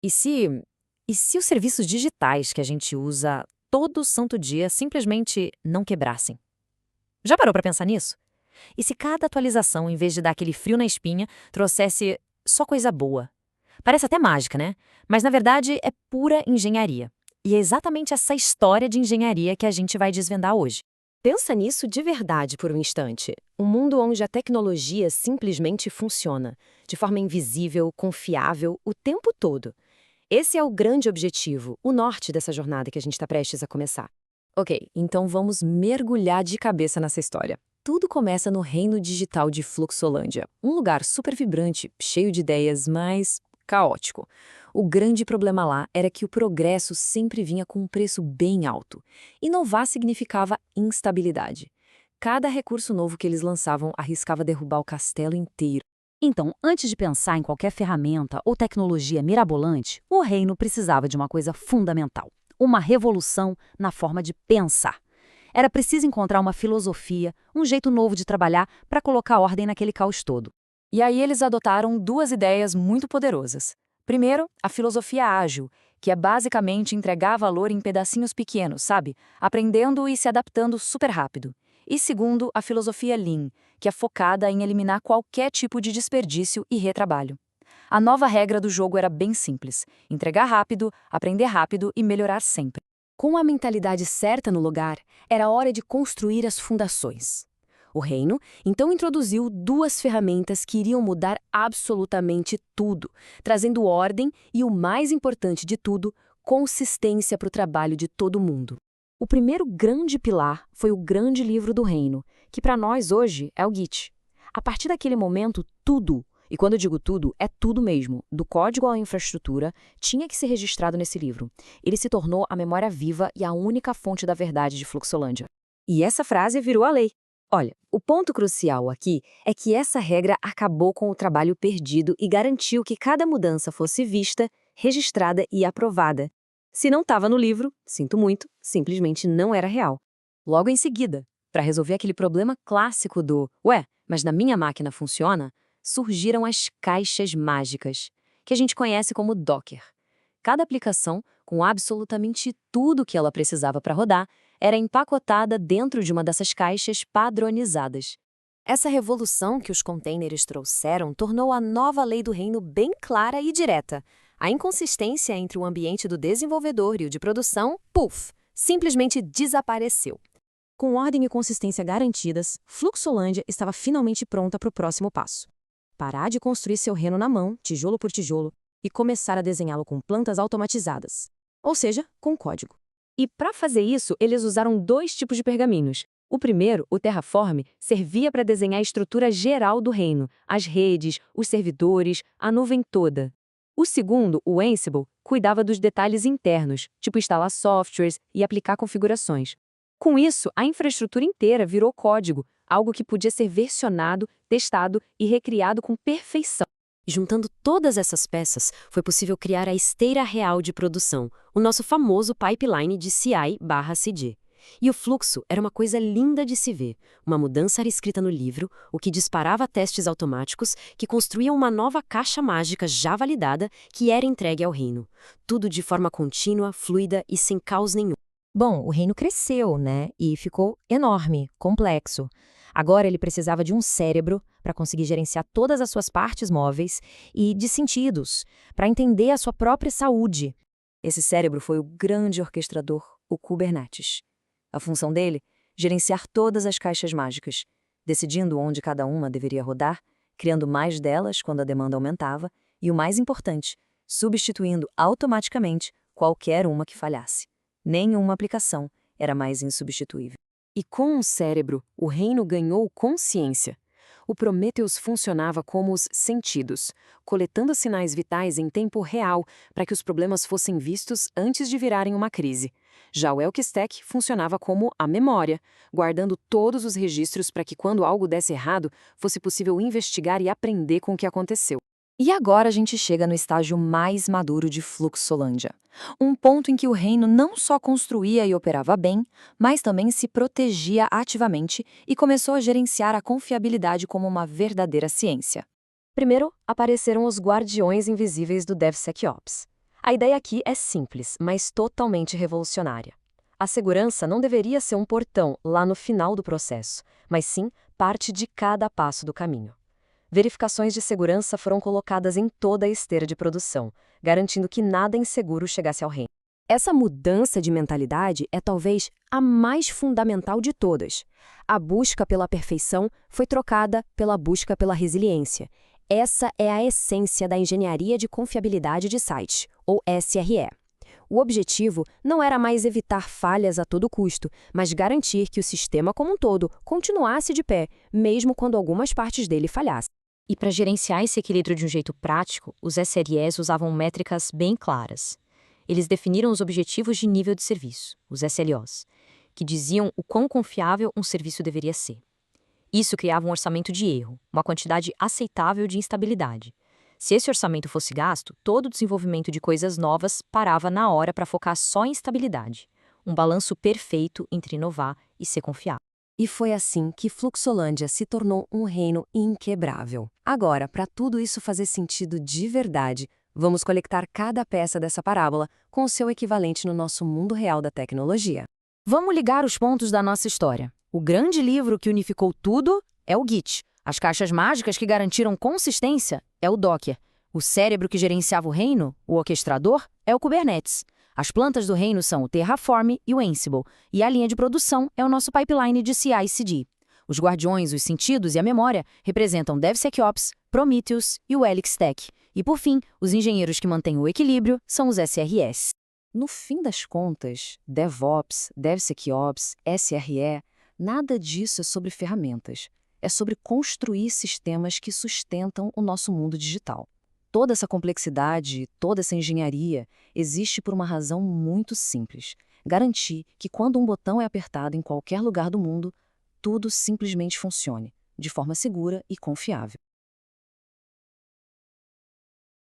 E se, e se os serviços digitais que a gente usa todo santo dia simplesmente não quebrassem? Já parou para pensar nisso? E se cada atualização, em vez de dar aquele frio na espinha, trouxesse só coisa boa? Parece até mágica, né? Mas na verdade é pura engenharia. E é exatamente essa história de engenharia que a gente vai desvendar hoje. Pensa nisso de verdade por um instante. Um mundo onde a tecnologia simplesmente funciona, de forma invisível, confiável, o tempo todo. Esse é o grande objetivo, o norte dessa jornada que a gente está prestes a começar. Ok, então vamos mergulhar de cabeça nessa história. Tudo começa no reino digital de Fluxolândia, um lugar super vibrante, cheio de ideias, mas caótico. O grande problema lá era que o progresso sempre vinha com um preço bem alto. Inovar significava instabilidade. Cada recurso novo que eles lançavam arriscava derrubar o castelo inteiro. Então, antes de pensar em qualquer ferramenta ou tecnologia mirabolante, o reino precisava de uma coisa fundamental: uma revolução na forma de pensar. Era preciso encontrar uma filosofia, um jeito novo de trabalhar para colocar ordem naquele caos todo. E aí eles adotaram duas ideias muito poderosas. Primeiro, a filosofia ágil, que é basicamente entregar valor em pedacinhos pequenos, sabe? Aprendendo e se adaptando super rápido. E segundo, a filosofia Lean, que é focada em eliminar qualquer tipo de desperdício e retrabalho. A nova regra do jogo era bem simples: entregar rápido, aprender rápido e melhorar sempre. Com a mentalidade certa no lugar, era hora de construir as fundações. O reino, então, introduziu duas ferramentas que iriam mudar absolutamente tudo, trazendo ordem e, o mais importante de tudo, consistência para o trabalho de todo mundo. O primeiro grande pilar foi o grande livro do reino, que para nós hoje é o Git. A partir daquele momento, tudo, e quando eu digo tudo, é tudo mesmo, do código à infraestrutura, tinha que ser registrado nesse livro. Ele se tornou a memória viva e a única fonte da verdade de Fluxolândia. E essa frase virou a lei. Olha, o ponto crucial aqui é que essa regra acabou com o trabalho perdido e garantiu que cada mudança fosse vista, registrada e aprovada. Se não estava no livro, sinto muito, simplesmente não era real. Logo em seguida, para resolver aquele problema clássico do "ué, mas na minha máquina funciona", surgiram as caixas mágicas, que a gente conhece como Docker. Cada aplicação, com absolutamente tudo que ela precisava para rodar, era empacotada dentro de uma dessas caixas padronizadas. Essa revolução que os containers trouxeram tornou a nova lei do reino bem clara e direta. A inconsistência entre o ambiente do desenvolvedor e o de produção, puf, simplesmente desapareceu. Com ordem e consistência garantidas, Fluxolândia estava finalmente pronta para o próximo passo. Parar de construir seu reino na mão, tijolo por tijolo, e começar a desenhá-lo com plantas automatizadas, ou seja, com código. E para fazer isso, eles usaram dois tipos de pergaminhos. O primeiro, o Terraform, servia para desenhar a estrutura geral do reino, as redes, os servidores, a nuvem toda. O segundo, o Ansible, cuidava dos detalhes internos, tipo instalar softwares e aplicar configurações. Com isso, a infraestrutura inteira virou código, algo que podia ser versionado, testado e recriado com perfeição. Juntando todas essas peças, foi possível criar a esteira real de produção, o nosso famoso pipeline de CI/CD. E o fluxo era uma coisa linda de se ver. Uma mudança era escrita no livro, o que disparava testes automáticos que construíam uma nova caixa mágica já validada que era entregue ao reino. Tudo de forma contínua, fluida e sem caos nenhum. Bom, o reino cresceu, né? E ficou enorme, complexo. Agora ele precisava de um cérebro para conseguir gerenciar todas as suas partes móveis e de sentidos, para entender a sua própria saúde. Esse cérebro foi o grande orquestrador, o Kubernetes. A função dele? Gerenciar todas as caixas mágicas, decidindo onde cada uma deveria rodar, criando mais delas quando a demanda aumentava e, o mais importante, substituindo automaticamente qualquer uma que falhasse. Nenhuma aplicação era mais insubstituível. E com o cérebro, o reino ganhou consciência. O Prometheus funcionava como os sentidos, coletando sinais vitais em tempo real para que os problemas fossem vistos antes de virarem uma crise. Já o Elk-Stack funcionava como a memória, guardando todos os registros para que, quando algo desse errado, fosse possível investigar e aprender com o que aconteceu. E agora a gente chega no estágio mais maduro de Fluxolândia. Um ponto em que o reino não só construía e operava bem, mas também se protegia ativamente e começou a gerenciar a confiabilidade como uma verdadeira ciência. Primeiro, apareceram os guardiões invisíveis do DevSecOps. A ideia aqui é simples, mas totalmente revolucionária. A segurança não deveria ser um portão lá no final do processo, mas sim parte de cada passo do caminho. Verificações de segurança foram colocadas em toda a esteira de produção, garantindo que nada inseguro chegasse ao reino. Essa mudança de mentalidade é talvez a mais fundamental de todas. A busca pela perfeição foi trocada pela busca pela resiliência. Essa é a essência da engenharia de confiabilidade de sites, ou SRE. O objetivo não era mais evitar falhas a todo custo, mas garantir que o sistema como um todo continuasse de pé, mesmo quando algumas partes dele falhassem. E para gerenciar esse equilíbrio de um jeito prático, os SREs usavam métricas bem claras. Eles definiram os objetivos de nível de serviço, os SLOs, que diziam o quão confiável um serviço deveria ser. Isso criava um orçamento de erro, uma quantidade aceitável de instabilidade. Se esse orçamento fosse gasto, todo o desenvolvimento de coisas novas parava na hora para focar só em estabilidade. Um balanço perfeito entre inovar e ser confiável. E foi assim que Fluxolândia se tornou um reino inquebrável. Agora, para tudo isso fazer sentido de verdade, vamos conectar cada peça dessa parábola com o seu equivalente no nosso mundo real da tecnologia. Vamos ligar os pontos da nossa história. O grande livro que unificou tudo é o Git. As caixas mágicas que garantiram consistência é o Docker. O cérebro que gerenciava o reino, o orquestrador, é o Kubernetes. As plantas do reino são o Terraform e o Ansible, e a linha de produção é o nosso pipeline de CI/CD. Os guardiões, os sentidos e a memória representam DevSecOps, Prometheus e o Helix Tech. E, por fim, os engenheiros que mantêm o equilíbrio são os SREs. No fim das contas, DevOps, DevSecOps, SRE, nada disso é sobre ferramentas. É sobre construir sistemas que sustentam o nosso mundo digital. Toda essa complexidade, toda essa engenharia existe por uma razão muito simples: garantir que quando um botão é apertado em qualquer lugar do mundo, tudo simplesmente funcione, de forma segura e confiável.